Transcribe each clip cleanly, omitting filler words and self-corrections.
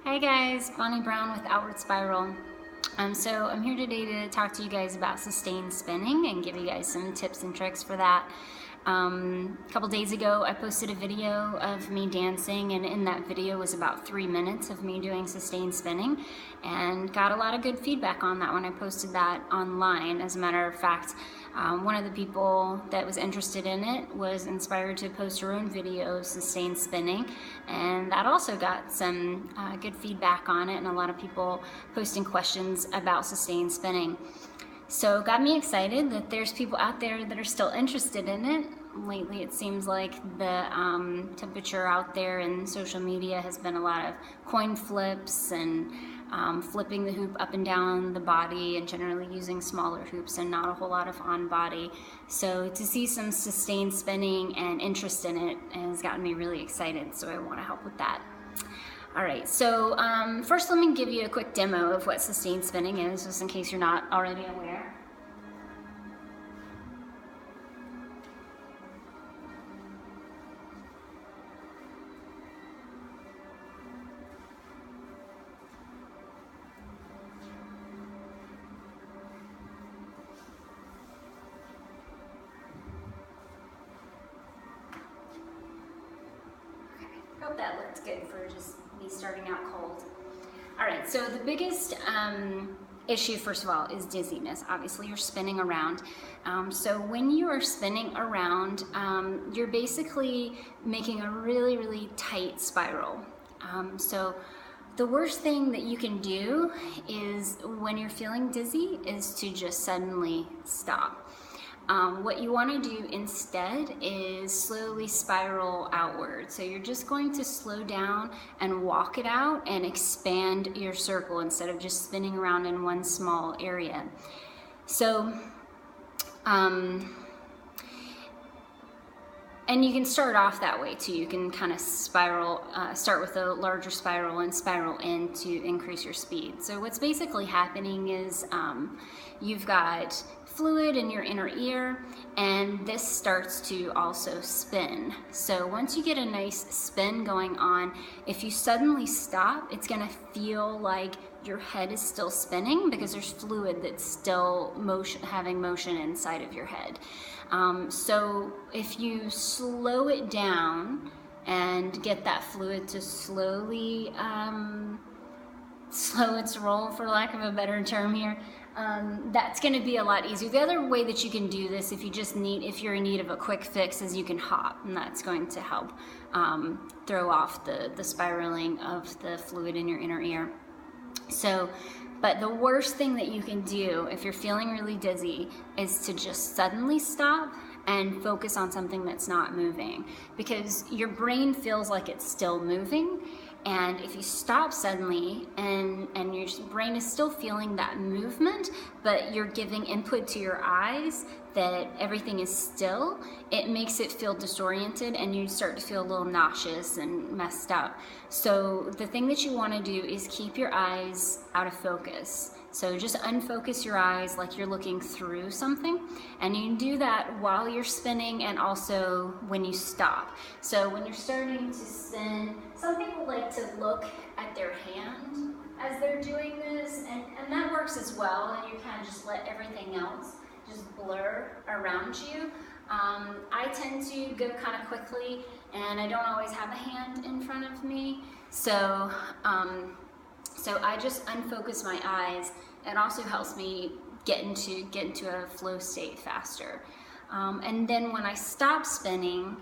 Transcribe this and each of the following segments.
Hi guys, Bonnie Brown with Outward Spiral. So I'm here today to talk to you guys about sustained spinning and give you guys some tips and tricks for that. A couple days ago I posted a video of me dancing, and in that video was about 3 minutes of me doing sustained spinning, and got a lot of good feedback on that when I posted that online. As a matter of fact, one of the people that was interested in it was inspired to post her own video of sustained spinning, and that also got some good feedback on it, and a lot of people posting questions about sustained spinning. So it got me excited that there's people out there that are still interested in it. Lately it seems like the temperature out there in social media has been a lot of coin flips and flipping the hoop up and down the body, and generally using smaller hoops and not a whole lot of on body. So to see some sustained spinning and interest in it has gotten me really excited, so I want to help with that. Alright, so first let me give you a quick demo of what sustained spinning is, just in case you're not already aware. Hope that looked good for just me starting out cold. Alright, so the biggest issue, first of all, is dizziness. Obviously, you're spinning around. So when you are spinning around, you're basically making a really, really tight spiral. So the worst thing that you can do is, when you're feeling dizzy, is to just suddenly stop. What you want to do instead is slowly spiral outward. So you're just going to slow down and walk it out and expand your circle instead of just spinning around in one small area. So, and you can start off that way too. You can kind of spiral, start with a larger spiral and spiral in to increase your speed. So what's basically happening is you've got fluid in your inner ear, and this starts to also spin. So once you get a nice spin going on, if you suddenly stop, it's gonna feel like your head is still spinning because there's fluid that's still having motion inside of your head. So if you slow it down and get that fluid to slowly slow its roll, for lack of a better term here, that's going to be a lot easier. The other way that you can do this, if you're in need of a quick fix, is you can hop, and that's going to help throw off the spiraling of the fluid in your inner ear. So, but the worst thing that you can do if you're feeling really dizzy is to just suddenly stop and focus on something that's not moving, because your brain feels like it's still moving. And if you stop suddenly and your brain is still feeling that movement, but you're giving input to your eyes that everything is still, it makes it feel disoriented, and you start to feel a little nauseous and messed up. So the thing that you want to do is keep your eyes out of focus. So just unfocus your eyes like you're looking through something, and you can do that while you're spinning and also when you stop. So when you're starting to spin, some people like to look at their hand as they're doing this, and that works as well, and you kind of just let everything else just blur around you. I tend to go kind of quickly, and I don't always have a hand in front of me, so I just unfocus my eyes. It also helps me get into a flow state faster. And then when I stop spinning,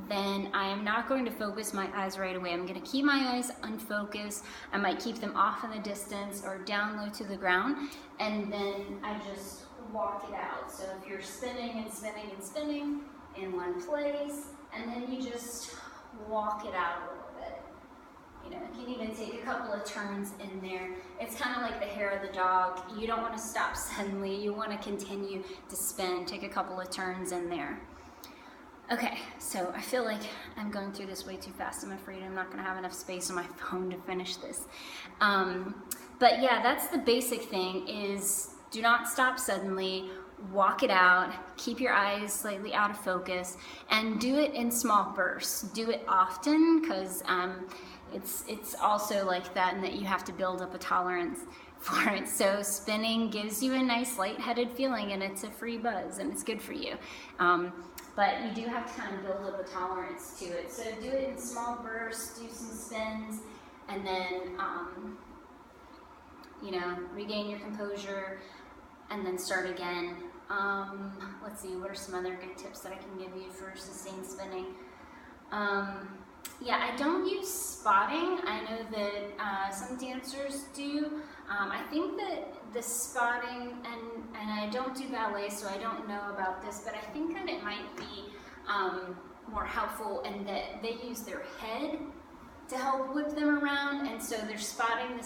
then I am not going to focus my eyes right away. I'm going to keep my eyes unfocused. I might keep them off in the distance or down low to the ground, and then I just walk it out. So if you're spinning and spinning and spinning in one place, and then you just walk it out a little bit. You know, you can even take a couple of turns in there. It's kind of like the hair of the dog. You don't want to stop suddenly. You want to continue to spin. Take a couple of turns in there. Okay, so I feel like I'm going through this way too fast. I'm afraid I'm not going to have enough space on my phone to finish this. But yeah, that's the basic thing, is do not stop suddenly. Walk it out, keep your eyes slightly out of focus, and do it in small bursts. Do it often, because it's also like that, in that you have to build up a tolerance for it. So spinning gives you a nice lightheaded feeling, and it's a free buzz, and it's good for you. But you do have to kind of build up a tolerance to it. So do it in small bursts, do some spins, and then you know, regain your composure, and then start again. Let's see, what are some other good tips that I can give you for sustained spinning? Yeah, I don't use spotting. I know that some dancers do. I think that the spotting, and I don't do ballet, so I don't know about this, but I think that it might be more helpful in that they use their head to help whip them around, and so they're spotting the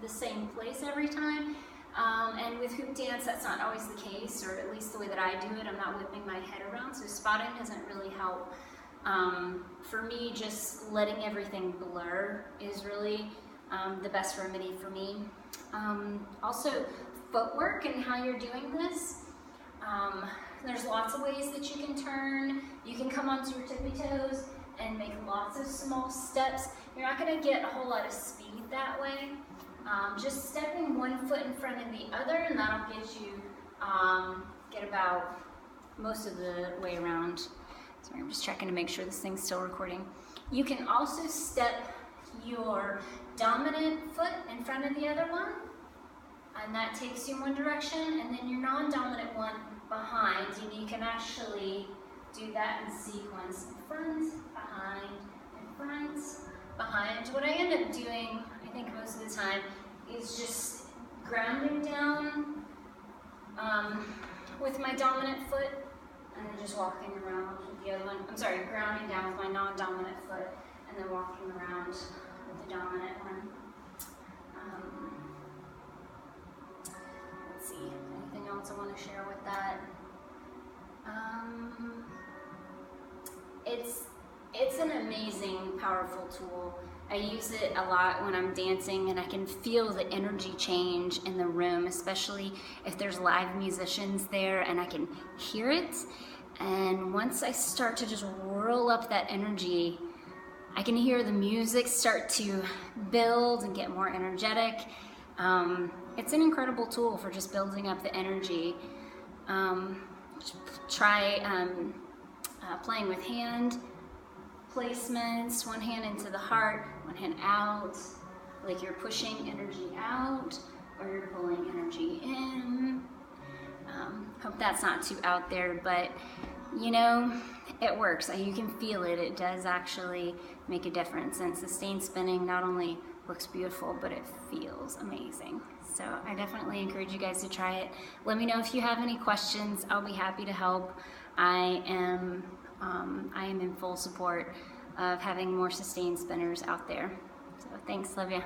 same place every time. And with hoop dance, that's not always the case, or at least the way that I do it, I'm not whipping my head around, so spotting doesn't really help. For me, just letting everything blur is really the best remedy for me. Also, footwork and how you're doing this. There's lots of ways that you can turn. You can come onto your tippy toes and make lots of small steps. You're not going to get a whole lot of speed that way. Just stepping one foot in front of the other, and that'll get you get about most of the way around. Sorry, I'm just checking to make sure this thing's still recording. You can also step your dominant foot in front of the other one, and that takes you in one direction, and then your non-dominant one behind. You can actually do that in sequence: front, behind, and front, behind. What I end up doing, I think most of the time, is just grounding down with my dominant foot, and then just walking around with the other one. I'm sorry, grounding down with my non-dominant foot, and then walking around with the dominant one. Let's see, anything else I want to share with that? It's an amazing, powerful tool. I use it a lot when I'm dancing, and I can feel the energy change in the room, especially if there's live musicians there, and I can hear it. And once I start to just whirl up that energy, I can hear the music start to build and get more energetic. It's an incredible tool for just building up the energy. Try playing with hand placements, one hand into the heart, one hand out, like you're pushing energy out or you're pulling energy in. Hope that's not too out there, but you know, it works. You can feel it. It does actually make a difference, and sustained spinning not only looks beautiful, but it feels amazing. So I definitely encourage you guys to try it. Let me know if you have any questions. I'll be happy to help. I am in full support of having more sustained spinners out there. So thanks, love ya.